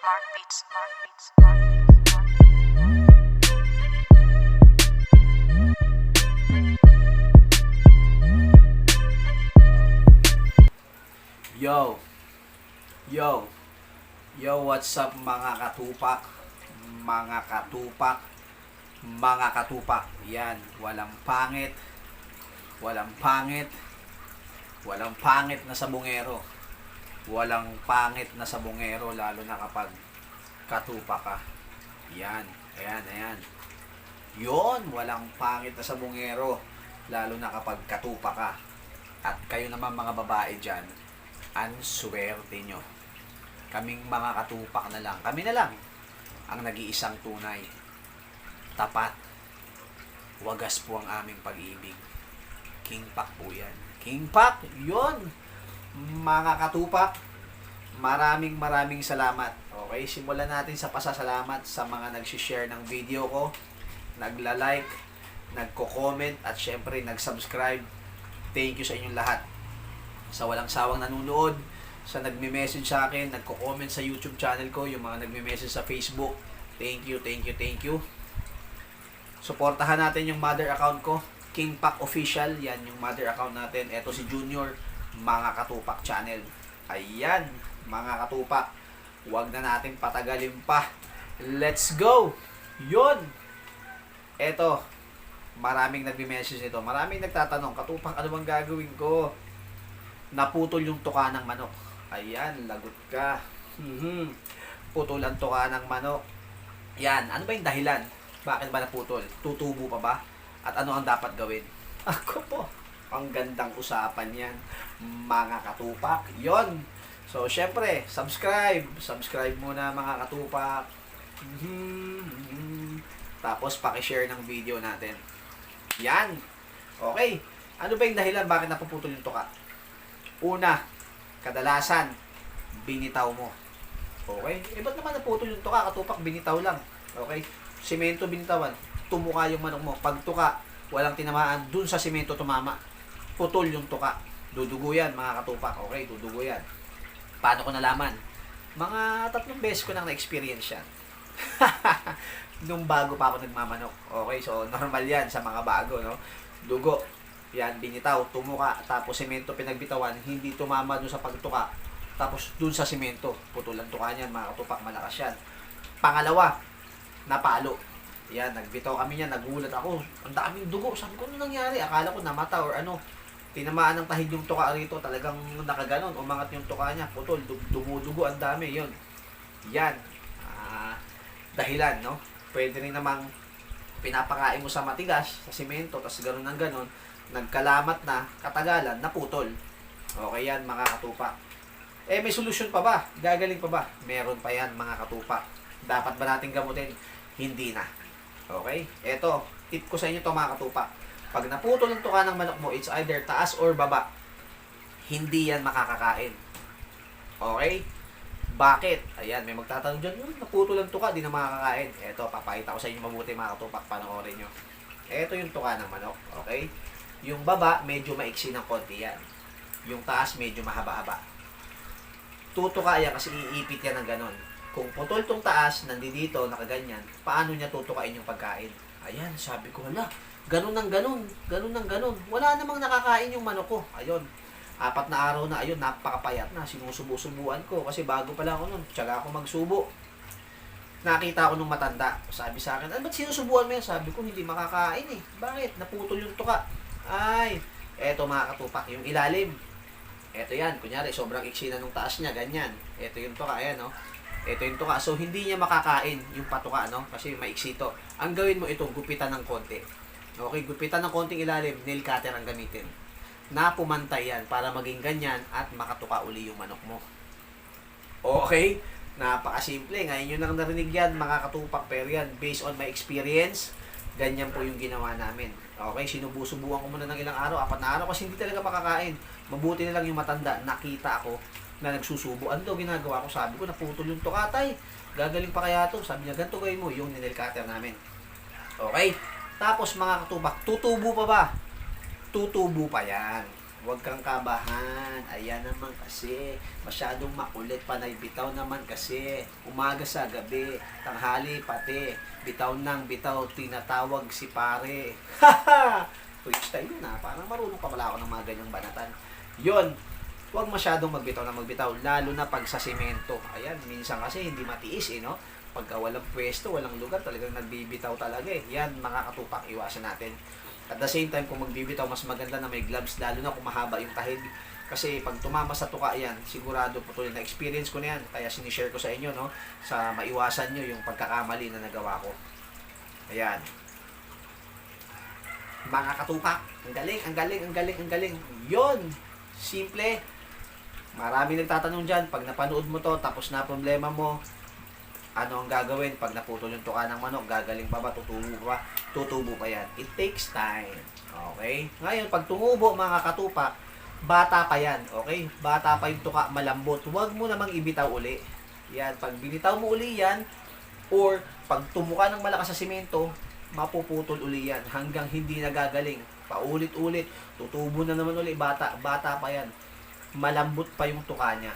Mark Beats, Mark Beats, Mark Beats, Mark Yo, yo, yo, what's up mga katupak, mga katupak, mga katupak. Yan, walang pangit, walang pangit, walang pangit na sabungero. Walang pangit na sabungero lalo na kapag katupak ka. Yan, ayan, ayan. Yon, walang pangit na sabungero lalo na kapag katupak ka. At kayo naman mga babae dyan, ang swerte nyo. Kaming mga katupak na lang, kami na lang ang nag-iisang tunay. Tapat. Wagas po ang aming pag-ibig. King Pak po yan. King Pak, yun. Mga katupak, maraming salamat. Okay, simulan natin sa pasasalamat sa mga nag-share ng video ko, nagla-like, nagko-comment, at syempre nag-subscribe. Thank you sa inyong lahat. Sa walang sawang nanonood, sa nagme-message sa akin, nagko-comment sa YouTube channel ko, yung mga nagme-message sa Facebook. Thank you, thank you, thank you. Suportahan natin yung mother account ko, King Pak Official. Yan yung mother account natin. Ito si Junior, mga katupak channel. Ayan, mga katupak. Huwag na natin patagalin pa. Let's go! Yun! Ito, maraming nagme-message nito. Maraming nagtatanong, katupak, ano bang gagawin ko? Naputol yung tuka ng manok. Ayan, lagot ka. Putol ang tuka ng manok. Yan, ano ba yung dahilan? Bakit ba naputol? Tutubo pa ba? At ano ang dapat gawin? Ako po, ang gandang usapan yan, mga katupak. Yon. So, syempre, subscribe. Subscribe muna mga katupak. Tapos, pakishare ng video natin. Yan. Okay. Ano ba yung dahilan bakit napuputol yung tuka? Una, kadalasan, binitaw mo. Okay? Ba't naman naputol yung tuka? Katupak, binitaw lang. Okay? Simento binitawan. Tumuka yung manok mo. Pag tuka, walang tinamaan, dun sa simento tumama. Putol yung tuka. Dudugo yan, mga katupak. Okay? Dudugo yan. Paano ko nalaman? Mga 3 beses ko nang na-experience yan. Nung bago pa ako nagmamanok. Okay? So, normal yan sa mga bago, no? Dugo. Yan, binitaw, tumuka, tapos semento pinagbitawan, hindi tumama dun sa pagtuka, tapos dun sa semento, putol ang tuka niyan, mga katupak, malakas yan. Pangalawa, napalo. Yan, nagbitaw kami niyan, nagulat ako, ang daming dugo, sabi ko, ano nangyari? Akala ko namata or ano, tinamaan ng tahid yung tuka rito, talagang nakaganon, umangat yung tuka niya, putol, dumudugo, ang dami, yun. Yan, dahilan, no? Pwede rin namang pinapakain mo sa matigas, sa semento, tapos ganon ng ganon, nagkalamat na, katagalan, naputol. Okay yan, mga katupak. May solusyon pa ba? Gagaling pa ba? Meron pa yan, mga katupak. Dapat ba natin gamutin? Hindi na. Okay? Eto, tip ko sa inyo to, mga katupak. Pag naputol ang tuka ng manok mo, it's either taas or baba. Hindi yan makakakain. Okay? Bakit? Ayan, may magtatanong dyan, naputol ang tuka, di na makakakain. Eto, papakita ko sa inyo mabuti, mga katupak, panoorin nyo. Eto yung tuka ng manok. Okay? Yung baba, medyo maiksi ng konti yan. Yung taas, medyo mahaba-haba. Tutuka yan kasi iipit yan ng ganon. Kung putol tong taas, nandito, nakaganyan, paano niya tutukain yung pagkain? Ayan, sabi ko, hala, ganon ng ganon, ganon ng ganon. Wala namang nakakain yung manok ko. Ayun, 4 na araw na, ayun, napakapayat na. Sinusubo-subuan ko kasi bago pa lang ako nun. Tiyaga ako magsubo. Nakita ko nung matanda. Sabi sa akin, ba't sinusubuan mo yan? Sabi ko, hindi makakain eh. Bakit? Naputol yung tuka. Ay, eto mga katupak, yung ilalim. Eto yan, kunyari, sobrang iksi na nung taas niya, ganyan. Eto yung tuka, ayan, no? Eto yung tuka. So, hindi niya makakain yung patuka, no? Kasi maiksi to. Ang gawin mo ito, gupitan ng konti. Okay, gupitan ng konting ilalim, nail cutter ang gamitin. Na pumantay yan para maging ganyan at makatuka uli yung manok mo. Okay? Napakasimple. Ngayon yun lang narinig yan, mga katupak. Pero yan, based on my experience, ganyan po yung ginawa namin. Okay, sinubusubuan ko muna ng ilang araw, 4 na araw kasi hindi talaga makakain. Mabuti na lang yung matanda, nakita ako na nagsusubo. Ano daw ginagawa ko? Sabi ko, naputol yung tukatay. Gagaling pa kaya to? Sabi niya, ganito gawin mo, yung nail cutter namin. Okay, tapos mga katupak, tutubo pa ba? Tutubo pa yan. Huwag kang kabahan. Ayan naman kasi. Masyadong makulit. Panay bitaw naman kasi. Umaga sa gabi. Tanghali pati. Bitaw nang bitaw. Tinatawag si pare. Haha! Freestyle yun ha. Parang marunong pa pala ako ng mga ganyang banatan. Yun. Huwag masyadong magbitaw na magbitaw. Lalo na pag sa simento. Ayan. Minsan kasi hindi matiis no. Pagka walang pwesto, walang lugar, talagang nagbibitaw talaga Yan, mga katupak, iwasan natin. At the same time, kung magbibitaw, mas maganda na may gloves, lalo na kung mahaba yung tahid. Kasi pag tumama sa tuka yan, sigurado putulin na experience ko na yan. Kaya sinishare ko sa inyo, no? Sa maiwasan nyo yung pagkakamali na nagawa ko. Ayan. Mga katupak, ang galing, ang galing, ang galing, ang galing. Yun! Simple. Marami nagtatanong dyan, pag napanood mo to, tapos na problema mo, ano ang gagawin pag naputol yung tuka ng manok? Gagaling pa ba? Tutubo pa? Tutubo pa yan. It takes time. Okay? Ngayon, pag tumubo mga katupak, bata pa yan. Okay? Bata pa yung tuka, malambot. Huwag mo namang ibitaw uli. Yan. Pag binitaw mo uli yan, or pag tumuka ng malakas sa simento, mapuputol uli yan hanggang hindi nagagaling. Paulit-ulit. Tutubo na naman uli. Bata pa yan. Malambot pa yung tuka niya.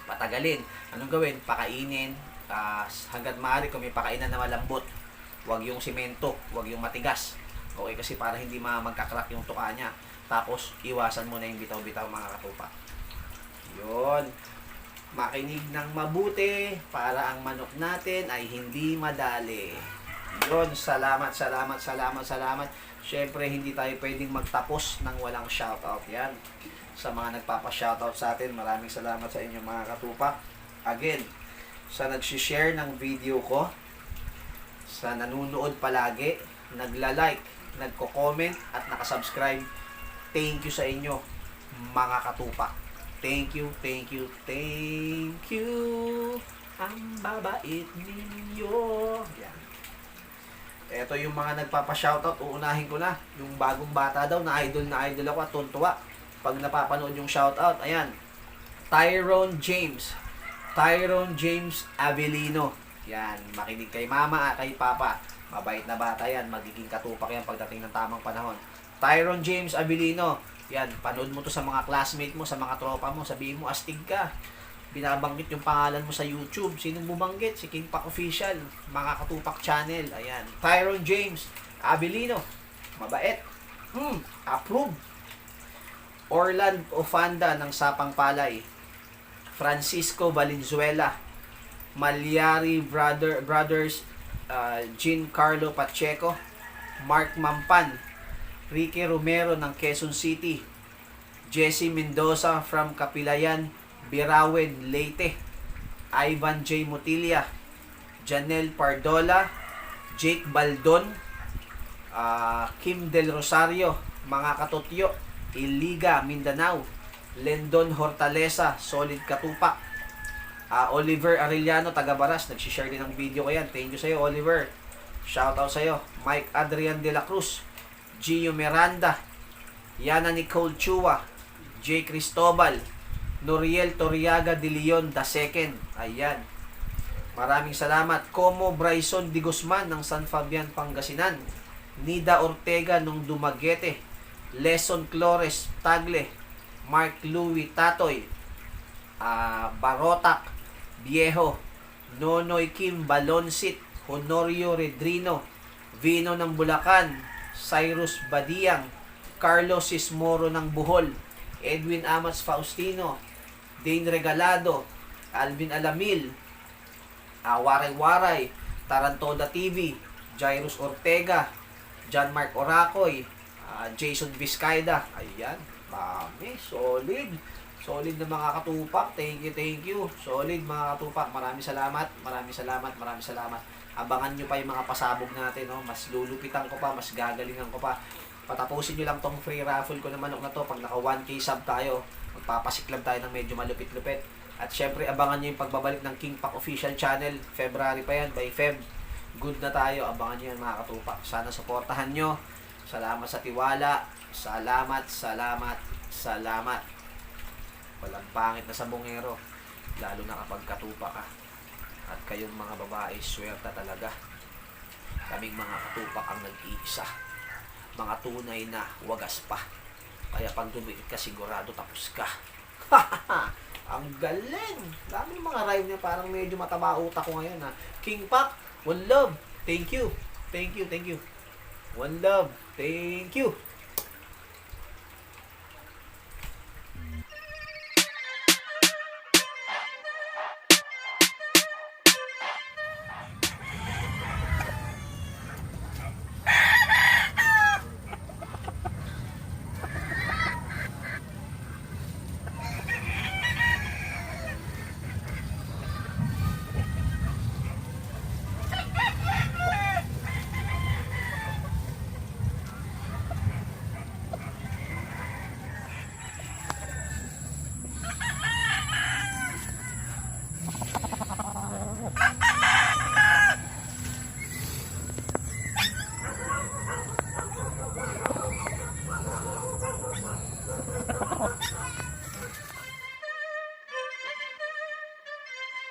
Patagalin. Anong gawin? Pakainin. Hanggat maaari kung may pakainan na malambot, huwag yung simento, huwag yung matigas. Okay, kasi para hindi magkakrak yung tuka niya. Tapos iwasan mo na yung bitaw-bitaw mga katupa. Yun. Makinig ng mabuti para ang manok natin ay hindi madali. Yun, salamat. Syempre hindi tayo pwedeng magtapos ng walang shoutout. Yan. Sa mga nagpapa-shoutout sa atin, maraming salamat sa inyo mga katupa. Again, sa nag-share ng video ko, sa nanunood palagi, nagla-like, nagko-comment at nakasubscribe, thank you sa inyo mga katupak. Thank you. Ang babait ninyo. Yan. Ito yung mga nagpapa-shoutout, uunahin ko na. Yung bagong bata daw na idol ako at tuntua pag napapanood yung shoutout. Ayan. Tyrone James Avelino. Yan, makinig kay mama at kay papa. Mabait na bata yan, magiging katupak yan pagdating ng tamang panahon. Tyrone James Avelino. Yan, panood mo to sa mga classmate mo, sa mga tropa mo, sabihin mo, astig ka. Binabanggit yung pangalan mo sa YouTube. Sinong bumanggit? Si King Pak Official, mga katupak channel. Ayan, Tyrone James Avelino. Mabait. Approve. Orland Ofanda ng Sapang Palay. Francisco Valenzuela, Malyari Brothers, Giancarlo Pacheco, Mark Mampan, Ricky Romero ng Quezon City, Jesse Mendoza from Kapilayan, Birawen, Leyte, Ivan J. Mutilla, Janelle Pardola, Jake Baldon, Kim Del Rosario, mga katutyo, Iliga, Mindanao, Lendon Hortaleza, solid katupak. Oliver Arellano, taga Baras, nag-share din ng video ko yan. Thank you sa'yo, Oliver. Shoutout sa'yo. Mike Adrian de la Cruz, Gio Miranda, Yana Nicole Chua, J. Cristobal, Noriel Toriaga de Leon II. Ayan. Maraming salamat. Como Bryson Di Guzman ng San Fabian, Pangasinan. Nida Ortega ng Dumaguete. Leson Flores, Tagle. Mark Louis Tatoy, Barotac Viejo, Nonoy Kim Balonsit, Honorio Redrino, Vino ng Bulacan, Cyrus Badiang, Carlos Sismoro ng Bohol, Edwin Amats Faustino, Dane Regalado, Alvin Alamil, Waray-Waray, Tarantoda TV, Jairus Ortega, John Mark Oracoy, Jason Vizcaida. Ayan, dami, solid na mga katupak. Thank you. Solid mga katupak. Maraming salamat. Abangan nyo pa yung mga pasabog natin, no? Mas lulupitan ko pa, mas gagalingan ko pa. Patapusin nyo lang tong free raffle ko na manok na to. Pag naka 1K sub tayo, magpapasiklab tayo ng medyo malupit-lupit. At syempre, abangan nyo yung pagbabalik ng King Pak Official Channel. February pa yan, by Feb. Good na tayo. Abangan nyo yan mga katupak. Sana supportahan nyo. Salamat sa tiwala. Salamat. Walang pangit na sabongero. Lalo na kapag katupa ka. At kayong mga babae, swerte talaga. Kaming mga katupak ang nag-iisa. Mga tunay na wagas pa. Kaya pag dumikit ka, sigurado tapos ka. Ang galing! Dami mga rhyme niya, parang medyo mataba utak ko ngayon ha. King Pac, one love. Thank you. Thank you, thank you. One love. Thank you.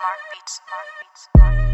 Mark Beats, Mark Beats, Mark Beats.